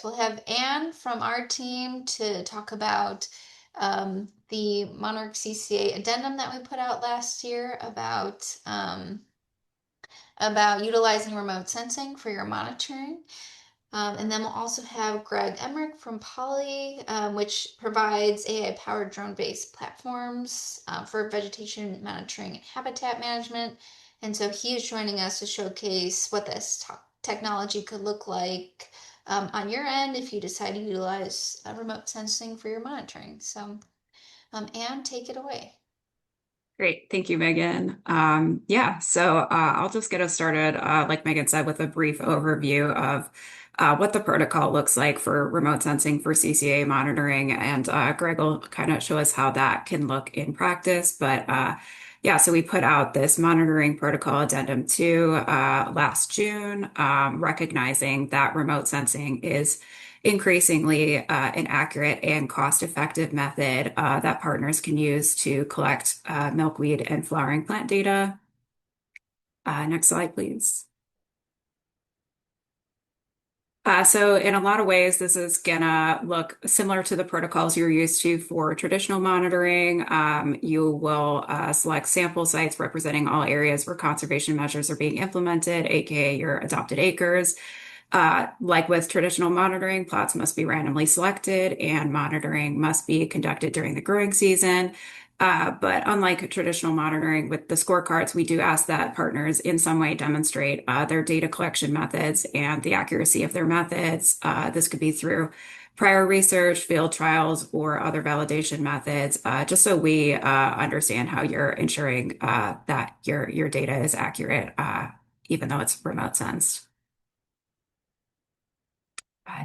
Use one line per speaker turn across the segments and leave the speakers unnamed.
we'll have Anne from our team to talk about the Monarch CCA addendum that we put out last year about utilizing remote sensing for your monitoring. And then we'll also have Greg Emerick from Polli, which provides AI-powered drone-based platforms for vegetation monitoring and habitat management. And so he is joining us to showcase what this technology could look like on your end if you decide to utilize remote sensing for your monitoring. So, Anne, take it away.
Great. Thank you, Megan. So I'll just get us started, like Megan said, with a brief overview of what the protocol looks like for remote sensing for CCA monitoring. And Greg will kind of show us how that can look in practice. So we put out this monitoring protocol addendum 2 last June, recognizing that remote sensing is increasingly an accurate and cost-effective method that partners can use to collect milkweed and flowering plant data. Next slide, please. So in a lot of ways, this is gonna look similar to the protocols you're used to for traditional monitoring. You will select sample sites representing all areas where conservation measures are being implemented, aka your adopted acres. Like with traditional monitoring, plots must be randomly selected and monitoring must be conducted during the growing season. But unlike traditional monitoring with the scorecards, we do ask that partners in some way demonstrate their data collection methods and the accuracy of their methods. This could be through prior research, field trials, or other validation methods, just so we understand how you're ensuring that your data is accurate, even though it's remote sensed.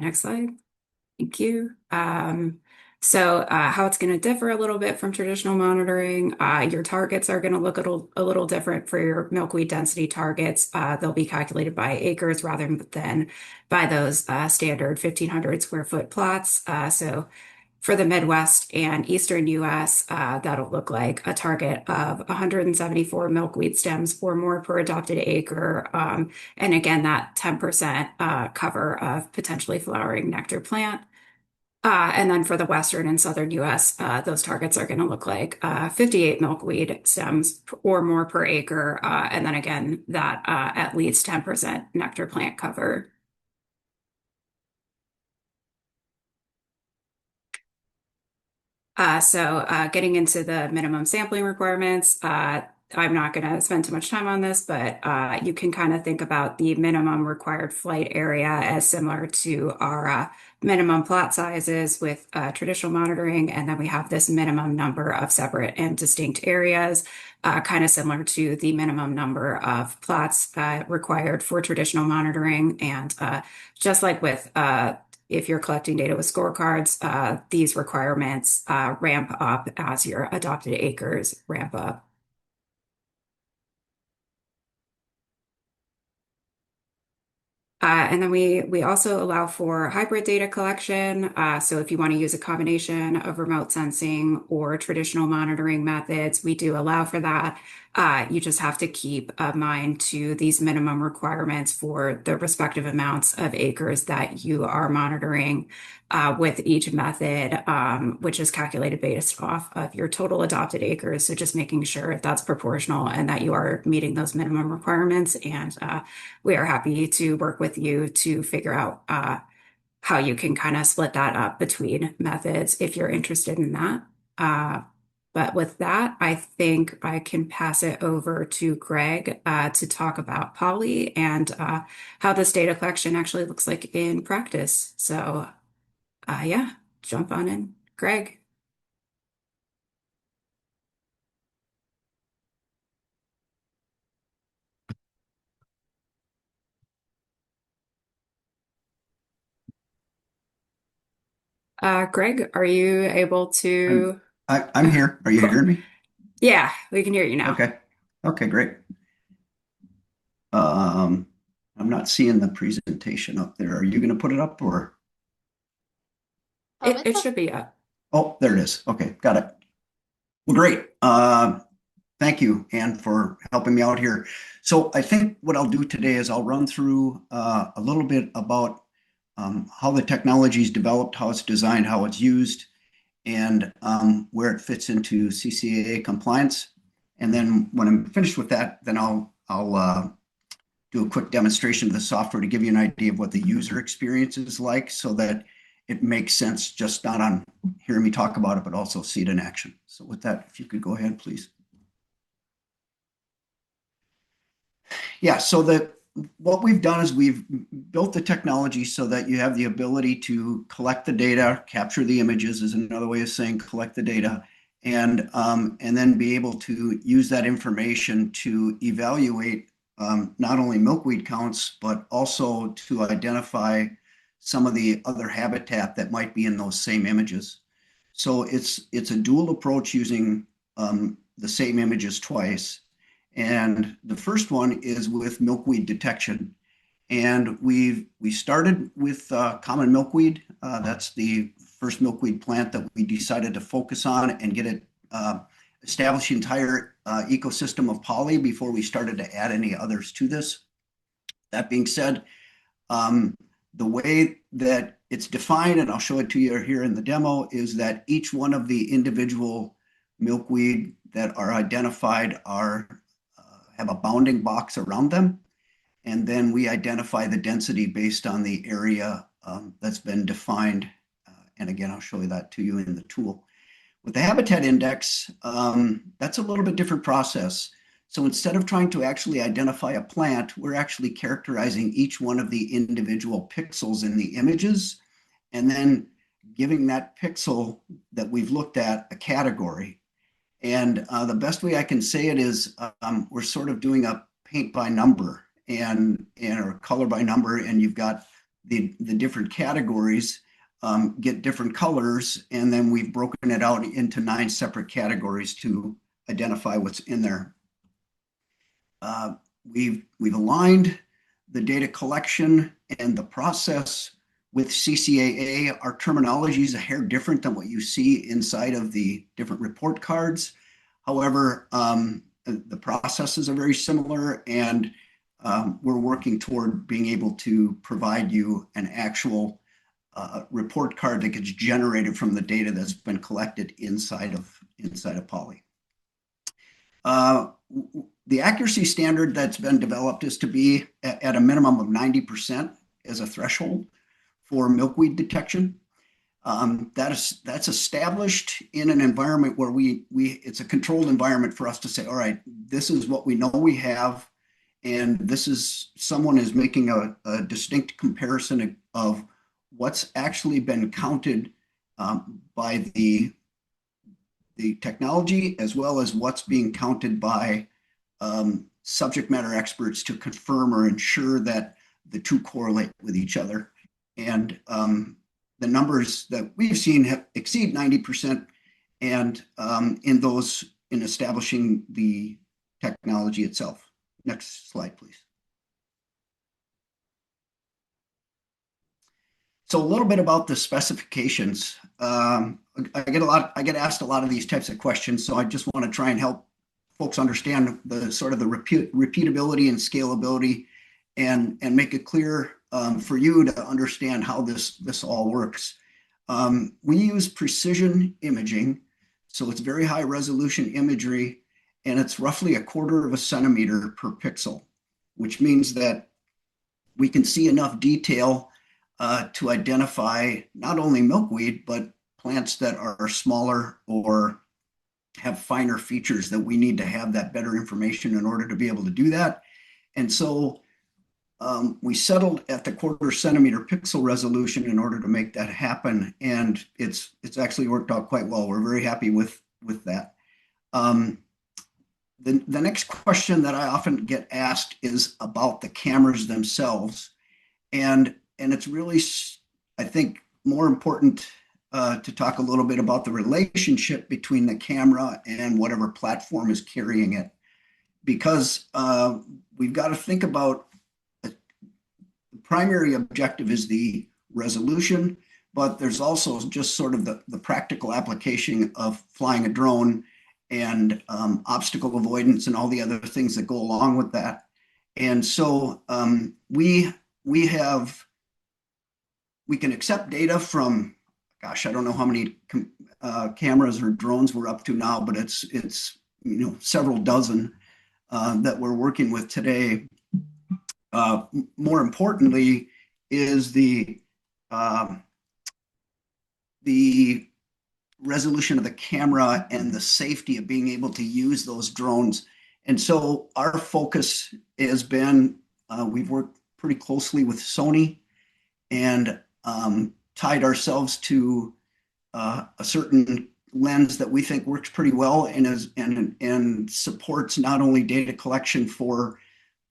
Next slide. Thank you. How it's going to differ a little bit from traditional monitoring, your targets are going to look a little different for your milkweed density targets. They'll be calculated by acres rather than by those standard 1,500 square foot plots. For the Midwest and Eastern US, that'll look like a target of 174 milkweed stems or more per adopted acre. And again, that 10% cover of potentially flowering nectar plant. And then for the Western and Southern US, those targets are going to look like 58 milkweed stems or more per acre. And then again, that at least 10% nectar plant cover. Getting into the minimum sampling requirements, I'm not going to spend too much time on this, but you can kind of think about the minimum required flight area as similar to our minimum plot sizes with traditional monitoring. And then we have this minimum number of separate and distinct areas, kind of similar to the minimum number of plots required for traditional monitoring. And just like with if you're collecting data with scorecards, these requirements ramp up as your adopted acres ramp up. And then we also allow for hybrid data collection. So if you want to use a combination of remote sensing or traditional monitoring methods, we do allow for that. You just have to keep in mind to these minimum requirements for the respective amounts of acres that you are monitoring with each method, which is calculated based off of your total adopted acres. So just making sure that's proportional and that you are meeting those minimum requirements. And we are happy to work with you to figure out how you can kind of split that up between methods if you're interested in that. But with that, I think I can pass it over to Greg to talk about Polli and how this data collection actually looks like in practice. Yeah, jump on in. Greg. Greg, are you able
I'm
to?
I'm here. Are you
Cool.
hearing me?
Yeah, we can hear you now.
Okay. Okay, great. Um, I'm not seeing the presentation up there. Are you going to put it up or?
It,
It's
it
up.
should be up.
Oh, there it is. Okay, got it. Well, great. Thank you, Anne, for helping me out here. So I think what I'll do today is I'll run through a little bit about how the technology is developed, how it's designed, how it's used, and where it fits into CCAA compliance. And then when I'm finished with that, then I'll do a quick demonstration of the software to give you an idea of what the user experience is like, so that it makes sense just not on hearing me talk about it, but also see it in action. So with that, if you could go ahead, please. Yeah, so what we've done is we've built the technology so that you have the ability to collect the data, capture the images is another way of saying collect the data, and then be able to use that information to evaluate not only milkweed counts, but also to identify some of the other habitat that might be in those same images. So it's a dual approach using the same images twice. And the first one is with milkweed detection. And we started with common milkweed. That's the first milkweed plant that we decided to focus on and get it establish the entire ecosystem of Polli before we started to add any others to this. That being said, the way that it's defined, and I'll show it to you here in the demo, is that each one of the individual milkweed that are identified have a bounding box around them. And then we identify the density based on the area that's been defined. And again, I'll show you that to you in the tool. With the habitat index, that's a little bit different process. So instead of trying to actually identify a plant, we're actually characterizing each one of the individual pixels in the images, and then giving that pixel that we've looked at a category. And the best way I can say it is we're sort of doing a paint by number or color by number, and you've got the different categories get different colors, and then we've broken it out into 9 separate categories to identify what's in there. We've aligned the data collection and the process with CCAA. Our terminology is a hair different than what you see inside of the different report cards. However, the processes are very similar, and we're working toward being able to provide you an actual report card that gets generated from the data that's been collected inside of Polli. The accuracy standard that's been developed is to be at a minimum of 90% as a threshold for milkweed detection. That's established in an environment where it's a controlled environment for us to say, all right, this is what we know we have, and this is someone is making a distinct comparison of what's actually been counted by the technology, as well as what's being counted by subject matter experts to confirm or ensure that the two correlate with each other. And the numbers that we've seen exceed 90%, and in establishing the technology itself. Next slide, please. So a little bit about the specifications. I get asked a lot of these types of questions, so I just want to try and help folks understand the sort of the repeatability and scalability, and make it clear for you to understand how this all works. We use precision imaging, so it's very high resolution imagery, and it's roughly 1/4 of a centimeter per pixel, which means that we can see enough detail to identify not only milkweed, but plants that are smaller or have finer features that we need to have that better information in order to be able to do that. And so we settled at the 1/4 centimeter pixel resolution in order to make that happen. And it's actually worked out quite well. We're very happy with that. The next question that I often get asked is about the cameras themselves. And it's really, I think, more important to talk a little bit about the relationship between the camera and whatever platform is carrying it. Because we've got to think about the primary objective is the resolution, but there's also just sort of the practical application of flying a drone and obstacle avoidance and all the other things that go along with that. And so we have we can accept data from, gosh, I don't know how many cameras or drones we're up to now, but it's several dozen that we're working with today. More importantly, is the resolution of the camera and the safety of being able to use those drones. And so our focus has been, we've worked pretty closely with Sony and tied ourselves to a certain lens that we think works pretty well and supports not only data collection for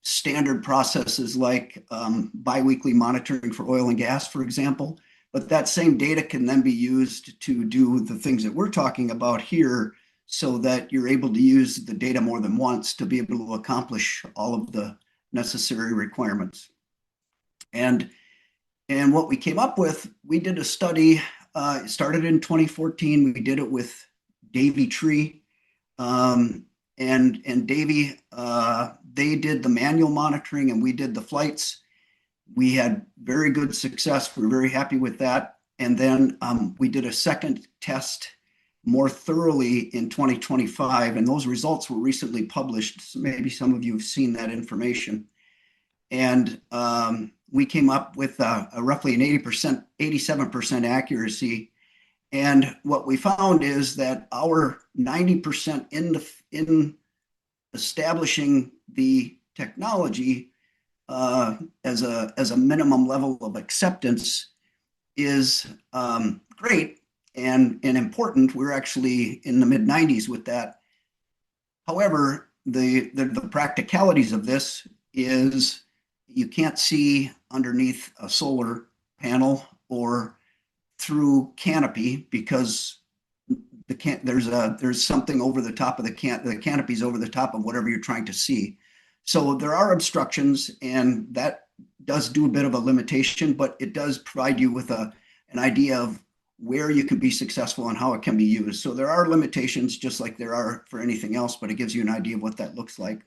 standard processes like biweekly monitoring for oil and gas, for example, but that same data can then be used to do the things that we're talking about here so that you're able to use the data more than once to be able to accomplish all of the necessary requirements. And what we came up with, we did a study, started in 2014. We did it with Davy Tree. And Davy, they did the manual monitoring and we did the flights. We had very good success. We're very happy with that. And then we did a second test more thoroughly in 2025. And those results were recently published. So maybe some of you have seen that information. And we came up with a roughly an 87% accuracy. And what we found is that our 90% in establishing the technology as a minimum level of acceptance is great and important. We're actually in the mid 90s with that. However, the practicalities of this is you can't see underneath a solar panel or through canopy because there's something over the top of the canopy's over the top of whatever you're trying to see. So there are obstructions, and that does do a bit of a limitation, but it does provide you with an idea of where you can be successful and how it can be used. So there are limitations just like there are for anything else, but it gives you an idea of what that looks like.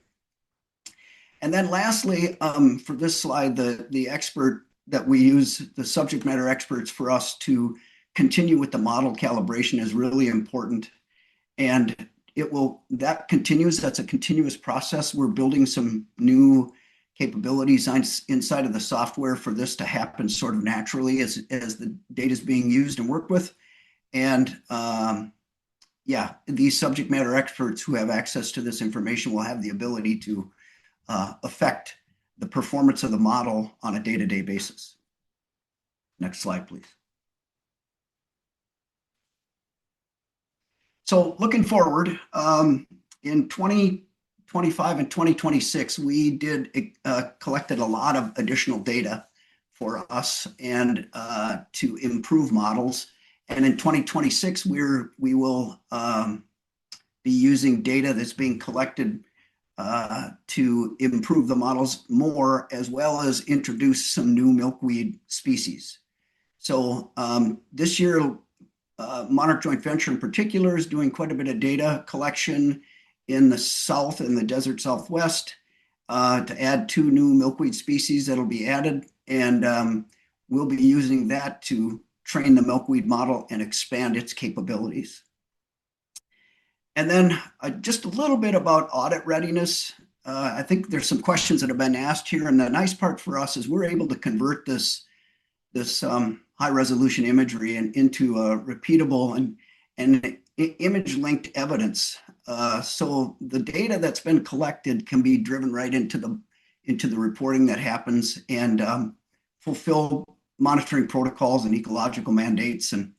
And then lastly, for this slide, the expert that we use, the subject matter experts for us to continue with the model calibration is really important. And that continues. That's a continuous process. We're building some new capabilities inside of the software for this to happen sort of naturally as the data is being used and worked with. And yeah, these subject matter experts who have access to this information will have the ability to affect the performance of the model on a day-to-day basis. Next slide, please. So looking forward, in 2025 and 2026, we collected a lot of additional data for us and to improve models. And in 2026, we will be using data that's being collected to improve the models more, as well as introduce some new milkweed species. So this year, Monarch Joint Venture in particular is doing quite a bit of data collection in the South and the Desert Southwest to add 2 new milkweed species that'll be added. And we'll be using that to train the milkweed model and expand its capabilities. And then just a little bit about audit readiness. I think there's some questions that have been asked here. And the nice part for us is we're able to convert this high resolution imagery into a repeatable and image linked evidence. So the data that's been collected can be driven right into the reporting that happens and fulfill monitoring protocols and ecological mandates. And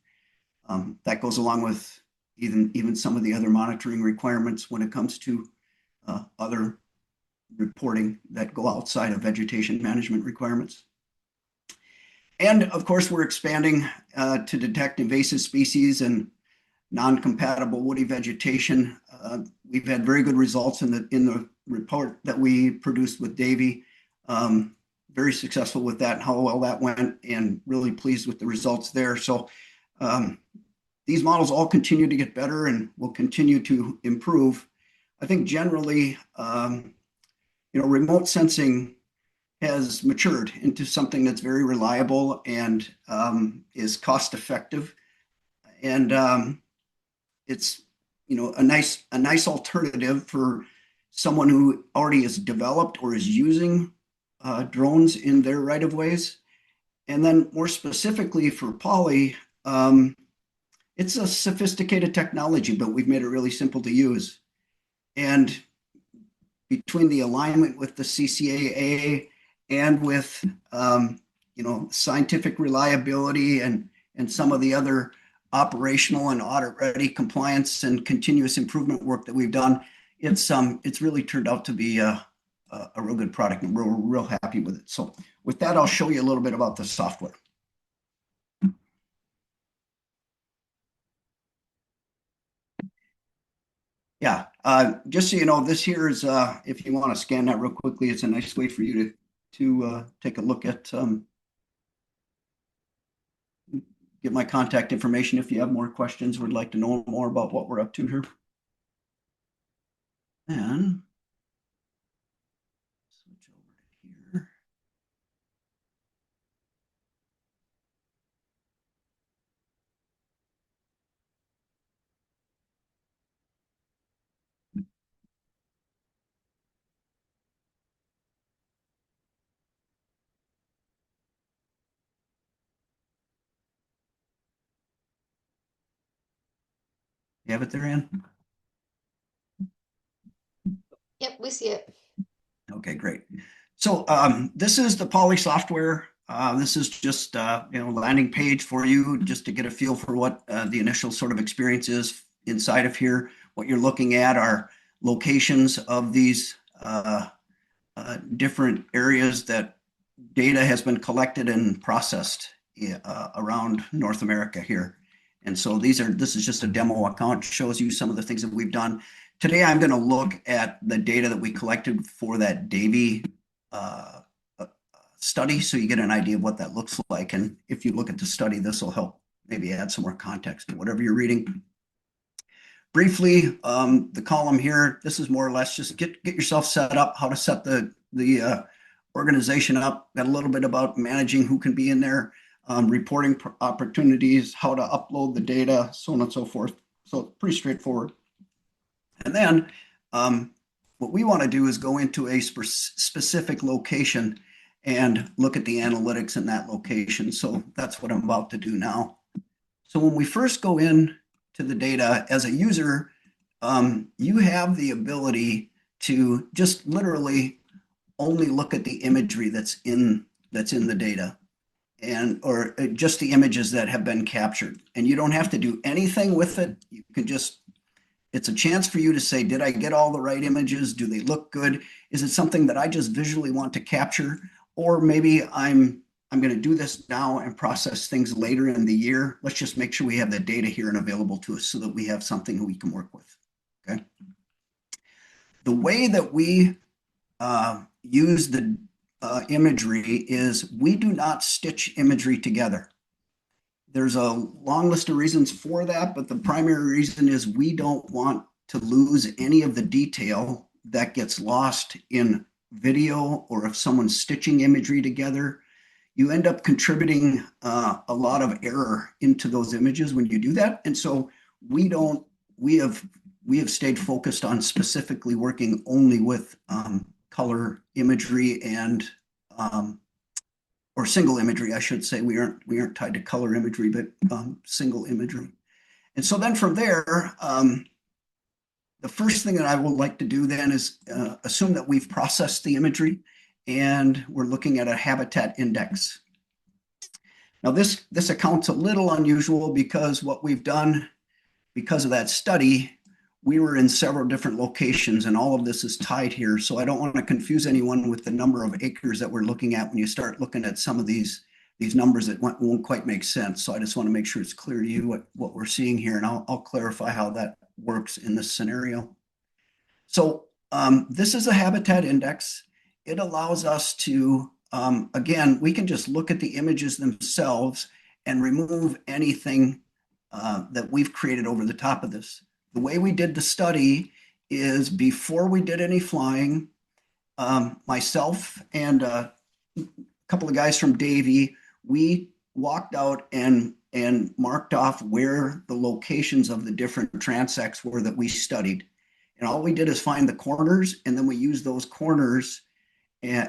that goes along with even some of the other monitoring requirements when it comes to other reporting that go outside of vegetation management requirements. And of course, we're expanding to detect invasive species and non-compatible woody vegetation. We've had very good results in the report that we produced with Davy. Very successful with that and how well that went, and really pleased with the results there. So these models all continue to get better and will continue to improve. I think generally, remote sensing has matured into something that's very reliable and is cost effective. And it's a nice alternative for someone who already has developed or is using drones in their right of ways. And then more specifically for Polli, it's a sophisticated technology, but we've made it really simple to use. And between the alignment with the CCAA and with scientific reliability and some of the other operational and audit ready compliance and continuous improvement work that we've done, it's really turned out to be a real good product, and we're real happy with it. So with that, I'll show you a little bit about the software. Yeah, just so you know, this here is, if you want to scan that real quickly, it's a nice way for you to take a look at, get my contact information if you have more questions, would like to know more about what we're up to here. And switch over to here. You have it there, Ann?
Yep, we see it.
Okay, great. So this is the Polli software. This is just landing page for you just to get a feel for what the initial sort of experience is inside of here. What you're looking at are locations of these different areas that data has been collected and processed around North America here. And so this is just a demo account, shows you some of the things that we've done. Today, I'm going to look at the data that we collected for that Davy study, so you get an idea of what that looks like. And if you look at the study, this will help maybe add some more context to whatever you're reading. Briefly, the column here, this is more or less just get yourself set up, how to set the organization up, got a little bit about managing who can be in there, reporting opportunities, how to upload the data, so on and so forth. So pretty straightforward. And then what we want to do is go into a specific location and look at the analytics in that location. So that's what I'm about to do now. So when we first go in to the data as a user, you have the ability to just literally only look at the imagery that's in the data, or just the images that have been captured. And you don't have to do anything with it. You can just, it's a chance for you to say, did I get all the right images? Do they look good? Is it something that I just visually want to capture? Or maybe I'm going to do this now and process things later in the year. Let's just make sure we have the data here and available to us so that we have something we can work with. Okay. The way that we use the imagery is we do not stitch imagery together. There's a long list of reasons for that, but the primary reason is we don't want to lose any of the detail that gets lost in video, or if someone's stitching imagery together, you end up contributing a lot of error into those images when you do that. And so we have stayed focused on specifically working only with color imagery and or single imagery, I should say. We aren't tied to color imagery, but single imagery. And so then from there, the first thing that I would like to do then is assume that we've processed the imagery and we're looking at a habitat index. Now this account's a little unusual because what we've done, because of that study, we were in several different locations and all of this is tied here. So I don't want to confuse anyone with the number of acres that we're looking at when you start looking at some of these numbers that won't quite make sense. So I just want to make sure it's clear to you what we're seeing here, and I'll clarify how that works in this scenario. So this is a habitat index. It allows us to, again, we can just look at the images themselves and remove anything that we've created over the top of this. The way we did the study is before we did any flying, myself and couple of guys from Davie, we walked out and marked off where the locations of the different transects were that we studied. And all we did is find the corners, and then we used those corners, and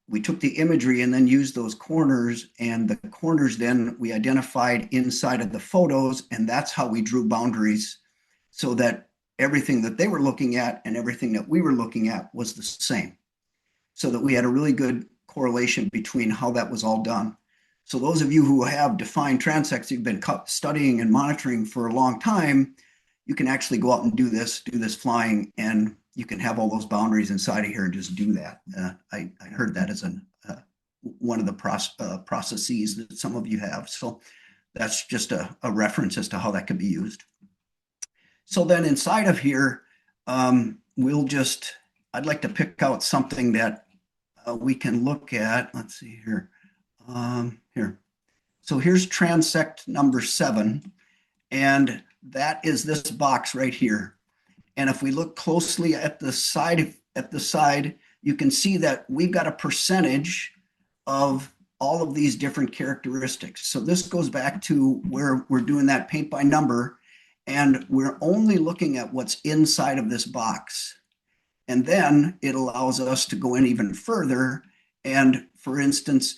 we took the imagery and then used those corners, and the corners then we identified inside of the photos, and that's how we drew boundaries so that everything that they were looking at and everything that we were looking at was the same, so that we had a really good correlation between how that was all done. So those of you who have defined transects you've been studying and monitoring for a long time, you can actually go out and do this flying, and you can have all those boundaries inside of here and just do that. I heard that as one of the processes that some of you have. So that's just a reference as to how that could be used. So then inside of here, I'd like to pick out something that we can look at. Let's see here. Here. So here's transect number 7, and that is this box right here. And if we look closely at the side, you can see that we've got a percentage of all of these different characteristics. So this goes back to where we're doing that paint by number, and we're only looking at what's inside of this box. And then it allows us to go in even further and, for instance,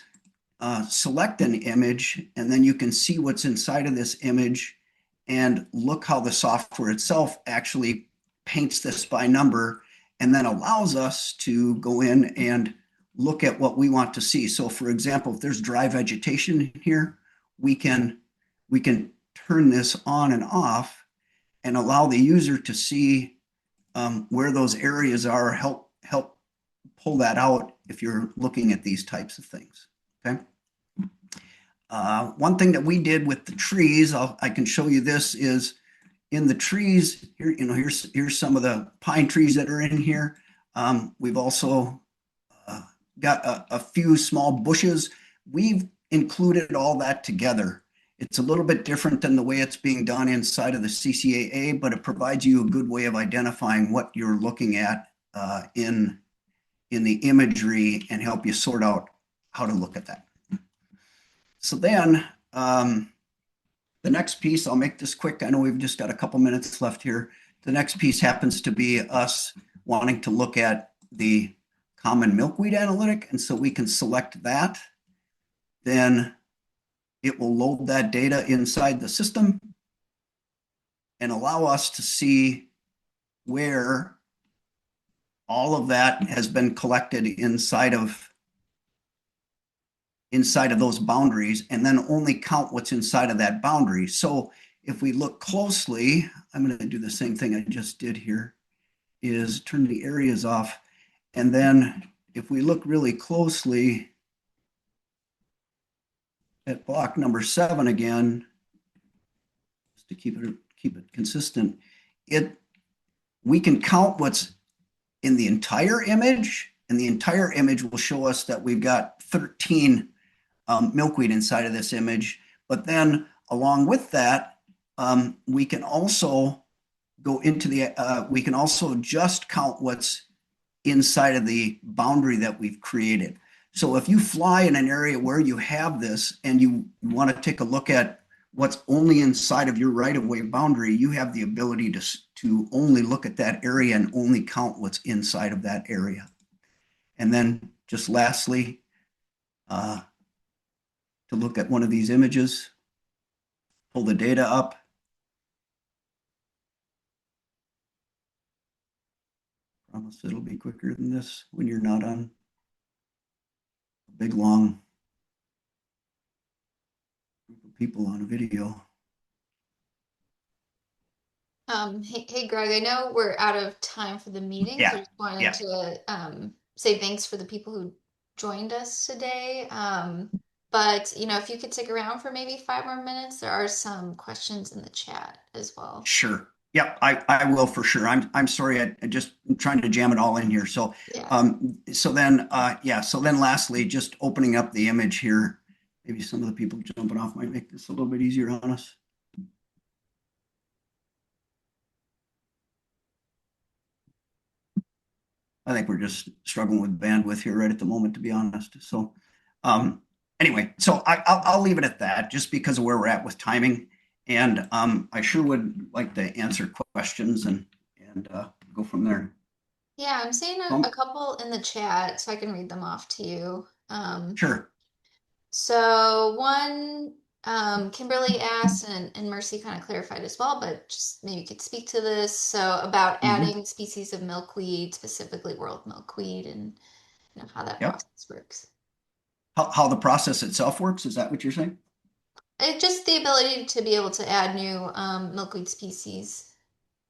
select an image, and then you can see what's inside of this image and look how the software itself actually paints this by number, and then allows us to go in and look at what we want to see. So for example, if there's dry vegetation here, we can turn this on and off and allow the user to see where those areas are, help pull that out if you're looking at these types of things. Okay. One thing that we did with the trees, I can show you this, is in the trees here. Here's some of the pine trees that are in here. We've also got a few small bushes. We've included all that together. It's a little bit different than the way it's being done inside of the CCAA, but it provides you a good way of identifying what you're looking at in the imagery and help you sort out how to look at that. So then the next piece, I'll make this quick. I know we've just got a couple minutes left here. The next piece happens to be us wanting to look at the common milkweed analytic. And so we can select that. Then it will load that data inside the system and allow us to see where all of that has been collected inside of those boundaries, and then only count what's inside of that boundary. So if we look closely, I'm going to do the same thing I just did here, is turn the areas off. And then if we look really closely at block number 7 again, just to keep it consistent, we can count what's in the entire image, and the entire image will show us that we've got 13 milkweed inside of this image. But then along with that, we can also go into we can also just count what's inside of the boundary that we've created. So if you fly in an area where you have this and you want to take a look at what's only inside of your right-of-way boundary, you have the ability to only look at that area and only count what's inside of that area. And then just lastly, to look at one of these images, pull the data up. Promise it'll be quicker than this when you're not on a big long group of people on a video.
Hey Greg, I know we're out of time for the meeting, so I
Yeah,
just wanted
yeah,
to say thanks for the people who joined us today. But if you could stick around for maybe 5 more minutes, there are some questions in the chat as well.
sure. Yep, I will for sure. I'm sorry, I'm just trying to jam it all in here. So
Yeah.
so then lastly, just opening up the image here. Maybe some of the people jumping off might make this a little bit easier on us. I think we're just struggling with bandwidth here right at the moment, to be honest. So, um, anyway, so I'll leave it at that just because of where we're at with timing. And I sure would like to answer questions and go from there.
Yeah, I'm seeing a
Um,
couple in the chat, so I can read them off to you.
sure.
So one, Kimberly asked, and Mercy kind of clarified as well, but just maybe you could speak to this. So about
Hmm.
adding species of milkweed, specifically world milkweed, and how that
Yep.
process works.
How the process itself works, is that what you're saying?
Just the ability to be able to add new milkweed species.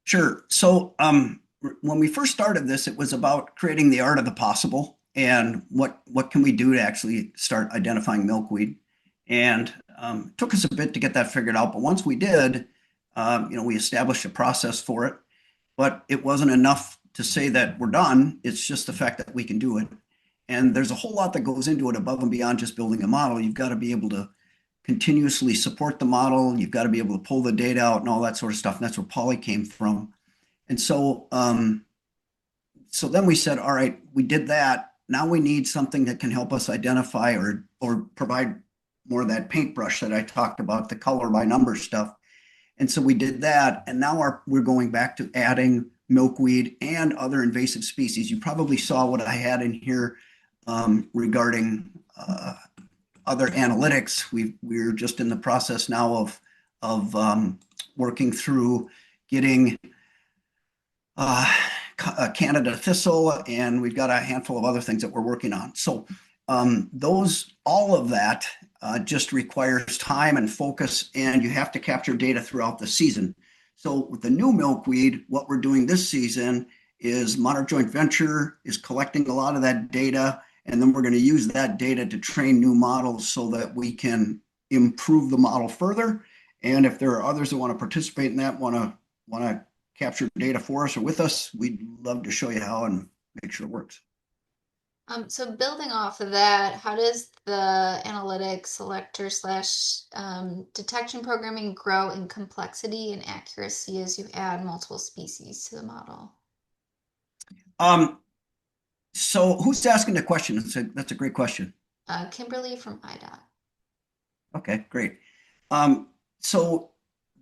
Sure. So, when we first started this, it was about creating the art of the possible and what can we do to actually start identifying milkweed. And it took us a bit to get that figured out, but once we did, we established a process for it. But it wasn't enough to say that we're done. It's just the fact that we can do it. And there's a whole lot that goes into it above and beyond just building a model. You've got to be able to continuously support the model. You've got to be able to pull the data out and all that sort of stuff. And that's where Polli came from. And so then we said, all right, we did that. Now we need something that can help us identify or provide more of that paintbrush that I talked about, the color by number stuff. And so we did that. And now we're going back to adding milkweed and other invasive species. You probably saw what I had in here regarding other analytics. We're just in the process now of working through getting uh, Canada thistle, and we've got a handful of other things that we're working on. So all of that just requires time and focus, and you have to capture data throughout the season. So with the new milkweed, what we're doing this season is Monarch Joint Venture is collecting a lot of that data, and then we're going to use that data to train new models so that we can improve the model further. And if there are others that want to participate in that, want to capture data for us or with us, we'd love to show you how and make sure it works.
So building off of that, how does the analytics selector slash detection programming grow in complexity and accuracy as you add multiple species to the model?
Um, so who's asking the question? That's a great question.
Kimberly from IDOT.
Okay, great. Um, so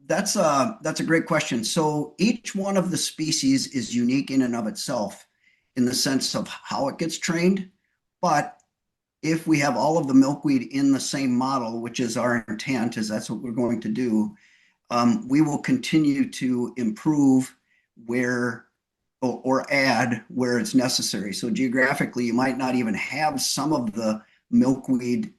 that's a great question. So each one of the species is unique in and of itself in the sense of how it gets trained. But if we have all of the milkweed in the same model, which is our intent, is that's what we're going to do, we will continue to improve where or add where it's necessary. So geographically, you might not even have some of the milkweed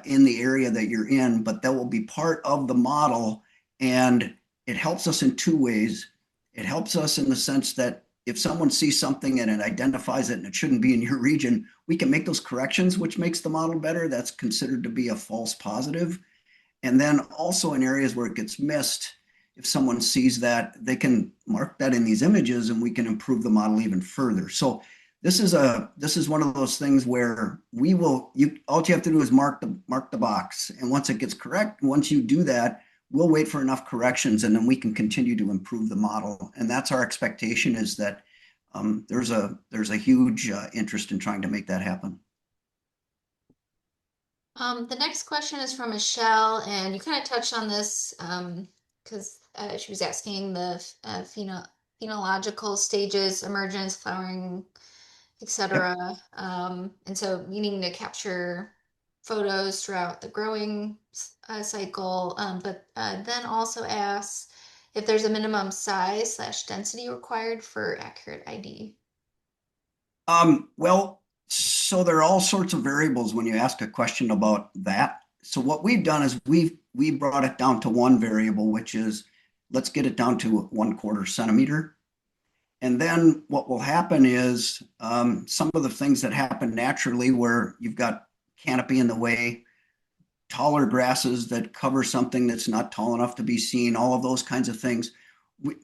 in the area that you're in, but that will be part of the model. And it helps us in two ways. It helps us in the sense that if someone sees something and it identifies it and it shouldn't be in your region, we can make those corrections, which makes the model better. That's considered to be a false positive. And then also in areas where it gets missed, if someone sees that, they can mark that in these images and we can improve the model even further. So this is one of those things where we will you all you have to do is mark the box. And once it gets correct, once you do that, we'll wait for enough corrections and then we can continue to improve the model. And that's our expectation is that there's a huge interest in trying to make that happen.
The next question is from Michelle, and you kind of touched on this because she was asking the phenological stages, emergence, flowering,
Yep.
etc. And so needing to capture photos throughout the growing cycle, but then also asks if there's a minimum size slash density required for accurate ID.
Well, so there are all sorts of variables when you ask a question about that. So what we've done is we brought it down to one variable, which is let's get it down to 1/4 centimeter. And then what will happen is some of the things that happen naturally where you've got canopy in the way, taller grasses that cover something that's not tall enough to be seen, all of those kinds of things.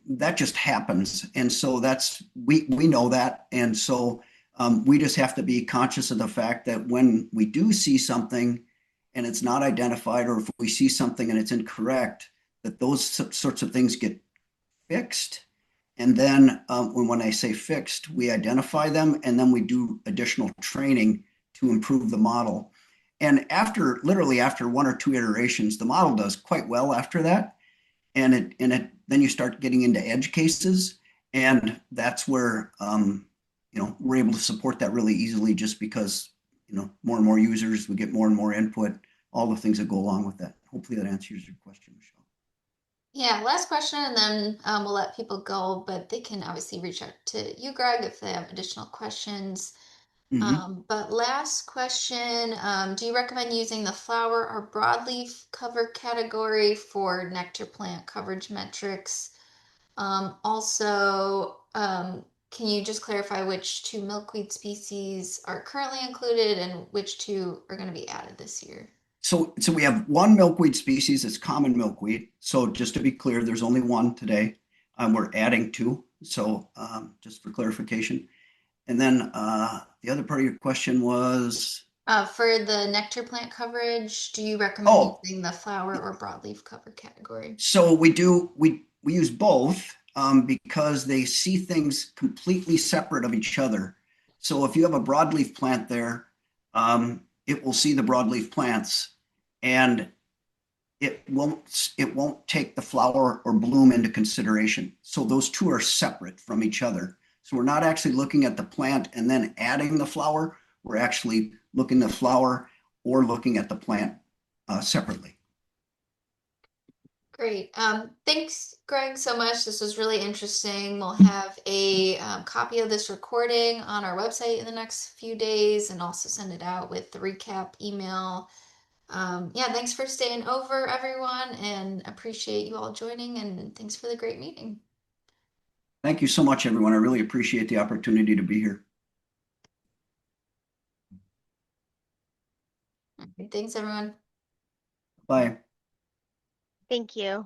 That just happens. And so we know that. And so we just have to be conscious of the fact that when we do see something and it's not identified, or if we see something and it's incorrect, that those sorts of things get fixed And then when I say fixed, we identify them and then we do additional training to improve the model. And literally after one or two iterations, the model does quite well after that. And then you start getting into edge cases. And that's where, we're able to support that really easily just because, more and more users, we get more and more input, all the things that go along with that. Hopefully that answers your question, Michelle.
Yeah, last question, and then we'll let people go, but they can obviously reach out to you, Greg, if they have additional questions.
Mm-hmm.
But last question, do you recommend using the flower or broadleaf cover category for nectar plant coverage metrics? Also, can you just clarify which two milkweed species are currently included and which two are going to be added this year?
So we have one milkweed species that's common milkweed. So just to be clear, there's only one today. We're adding two. So just for clarification. And then the other part of your question was,
For the nectar plant coverage, do you recommend
oh,
using the flower or broadleaf cover category?
so we use both because they see things completely separate of each other. So if you have a broadleaf plant there, it will see the broadleaf plants, and it won't take the flower or bloom into consideration. So those two are separate from each other. So we're not actually looking at the plant and then adding the flower. We're actually looking at the flower or looking at the plant separately.
Great. Thanks, Greg, so much. This was really interesting. We'll have a copy of this recording on our website in the next few days and also send it out with the recap email. Yeah, thanks for staying over, everyone, and appreciate you all joining, and thanks for the great meeting.
Thank you so much, everyone. I really appreciate the opportunity to be here.
Thanks, everyone.
Bye.
Thank you.